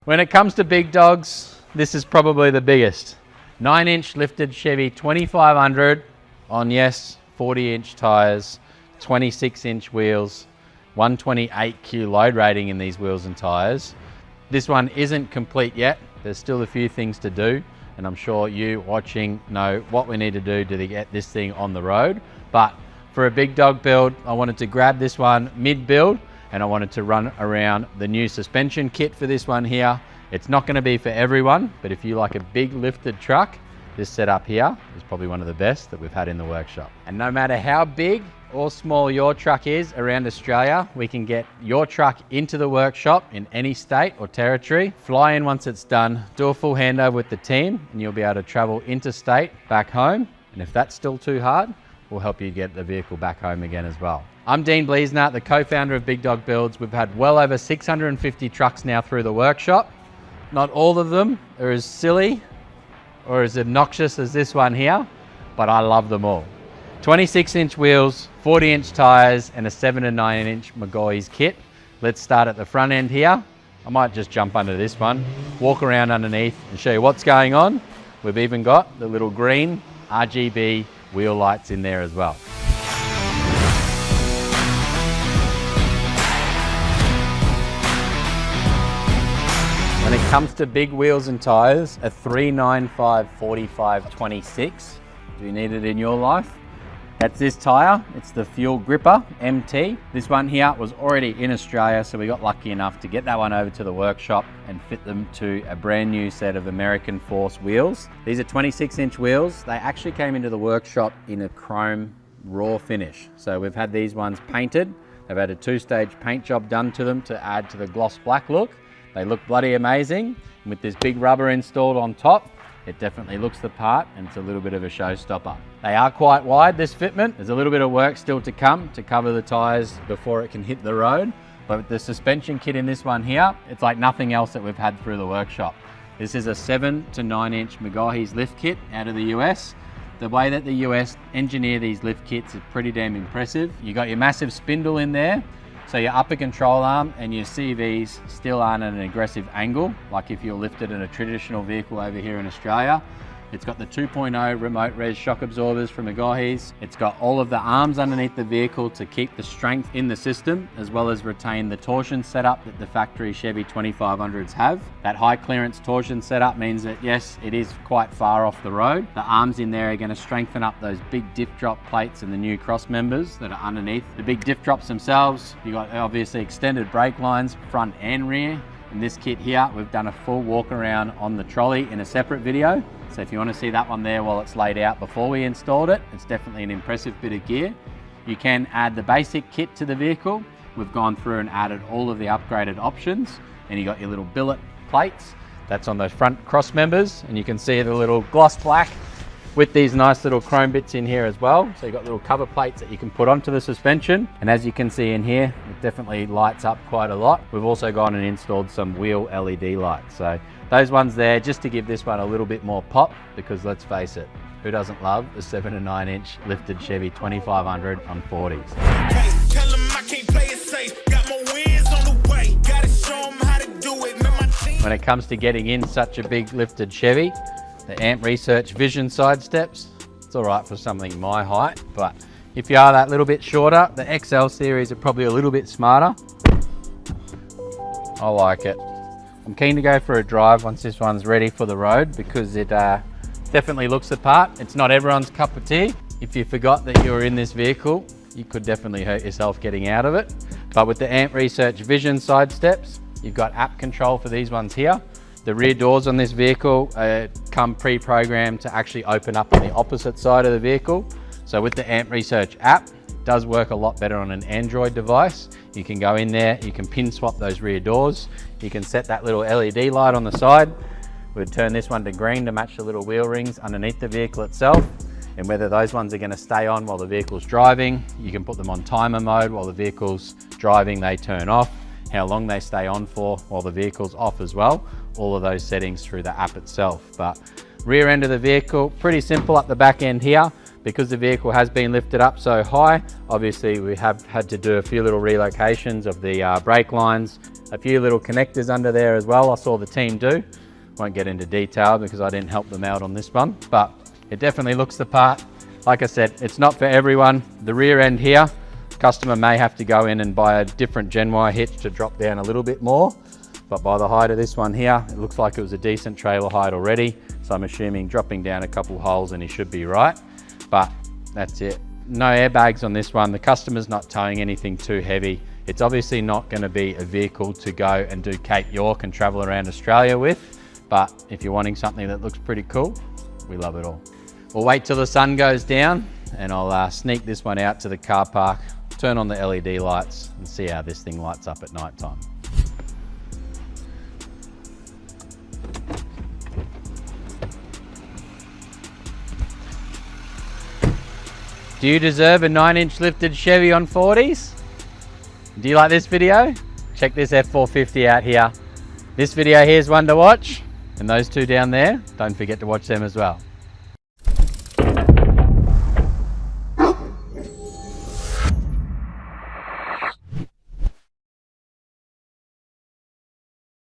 When it comes to big dogs, this is probably the biggest. 9-inch lifted Chevy 2500 on, yes, 40-inch tyres, 26-inch wheels, 128Q load rating in these wheels and tyres. This one isn't complete yet. There's still a few things to do, and I'm sure you watching know what we need to do to get this thing on the road. But for a big dog build, I wanted to grab this one mid-build, and I wanted to run around the new suspension kit for this one here. It's not going to be for everyone, but if you like a big lifted truck, this setup here is probably one of the best that we've had in the workshop. And no matter how big or small your truck is around Australia, we can get your truck into the workshop in any state or territory, fly in once it's done, do a full handover with the team, and you'll be able to travel interstate back home. And if that's still too hard, we'll help you get the vehicle back home again as well. I'm Dean Bleasner, the co-founder of Big Dog Builds. We've had well over 650 trucks now through the workshop. Not all of them are as silly or as obnoxious as this one here, but I love them all. 26-inch wheels, 40-inch tyres, and a 7 and 9-inch McGaughy's kit. Let's start at the front end here. I might just jump under this one, walk around underneath and show you what's going on. We've even got the little green RGB wheel lights in there as well. When it comes to big wheels and tyres, a 395 45 26. Do you need it in your life? That's this tyre. It's the Fuel Gripper MT. This one here was already in Australia, so we got lucky enough to get that one over to the workshop and fit them to a brand new set of American Force wheels. These are 26-inch wheels. They actually came into the workshop in a chrome raw finish. So we've had these ones painted. They've had a 2-stage paint job done to them to add to the gloss black look. They look bloody amazing. And with this big rubber installed on top, it definitely looks the part, and it's a little bit of a showstopper. They are quite wide, this fitment. There's a little bit of work still to come to cover the tyres before it can hit the road. But with the suspension kit in this one here, it's like nothing else that we've had through the workshop. This is a 7 to 9-inch McGaughy's lift kit out of the US. The way that the US engineer these lift kits is pretty damn impressive. You got your massive spindle in there, so your upper control arm and your CVs still aren't at an aggressive angle, like if you're lifted in a traditional vehicle over here in Australia. It's got the 2.0 remote-res shock absorbers from McGaughy's. It's got all of the arms underneath the vehicle to keep the strength in the system, as well as retain the torsion setup that the factory Chevy 2500s have. That high clearance torsion setup means that, yes, it is quite far off the road. The arms in there are going to strengthen up those big diff drop plates and the new cross members that are underneath. The big diff drops themselves, you've got obviously extended brake lines, front and rear. In this kit here, we've done a full walk around on the trolley in a separate video. So if you want to see that one there while it's laid out before we installed it, it's definitely an impressive bit of gear. You can add the basic kit to the vehicle. We've gone through and added all of the upgraded options, and you got your little billet plates. That's on those front cross members, and you can see the little gloss black with these nice little chrome bits in here as well. So you've got little cover plates that you can put onto the suspension. And as you can see in here, it definitely lights up quite a lot. We've also gone and installed some wheel LED lights. So those ones there, just to give this one a little bit more pop, because let's face it, who doesn't love a 7 and 9-inch lifted Chevy 2500 on 40s? Tell them I can't play it safe. Got more wins on the way. Gotta show them how to do it. When it comes to getting in such a big lifted Chevy, the Amp Research Vision side steps, it's all right for something my height, but if you are that little bit shorter, the XL series are probably a little bit smarter. I like it. I'm keen to go for a drive once this one's ready for the road, because it definitely looks the part. It's not everyone's cup of tea. If you forgot that you were in this vehicle, you could definitely hurt yourself getting out of it. But with the Amp Research Vision side steps, you've got app control for these ones here. The rear doors on this vehicle come pre-programmed to actually open up on the opposite side of the vehicle. So with the Amp Research app, it does work a lot better on an Android device. You can go in there, you can pin swap those rear doors. You can set that little LED light on the side. We'll turn this one to green to match the little wheel rings underneath the vehicle itself. And whether those ones are going to stay on while the vehicle's driving, you can put them on timer mode. While the vehicle's driving, they turn off. How long they stay on for while the vehicle's off as well. All of those settings through the app itself. But rear end of the vehicle, pretty simple up the back end here. because the vehicle has been lifted up so high, obviously we have had to do a few little relocations of the brake lines, a few little connectors under there as well. I saw the team do. Won't get into detail because I didn't help them out on this one, but it definitely looks the part. Like I said, it's not for everyone. The rear end here, customer may have to go in and buy a different Gen Y hitch to drop down a little bit more, but by the height of this one here, it looks like it was a decent trailer height already, so I'm assuming dropping down a couple holes and he should be right. But that's it. No airbags on this one. The customer's not towing anything too heavy. It's obviously not going to be a vehicle to go and do Cape York and travel around Australia with, but if you're wanting something that looks pretty cool, we love it all. We'll wait till the sun goes down and I'll sneak this one out to the car park, turn on the LED lights and see how this thing lights up at night time. Do you deserve a 9-inch lifted Chevy on 40s? Do you like this video? Check this F450 out here. This video here is one to watch, and those two down there, don't forget to watch them as well.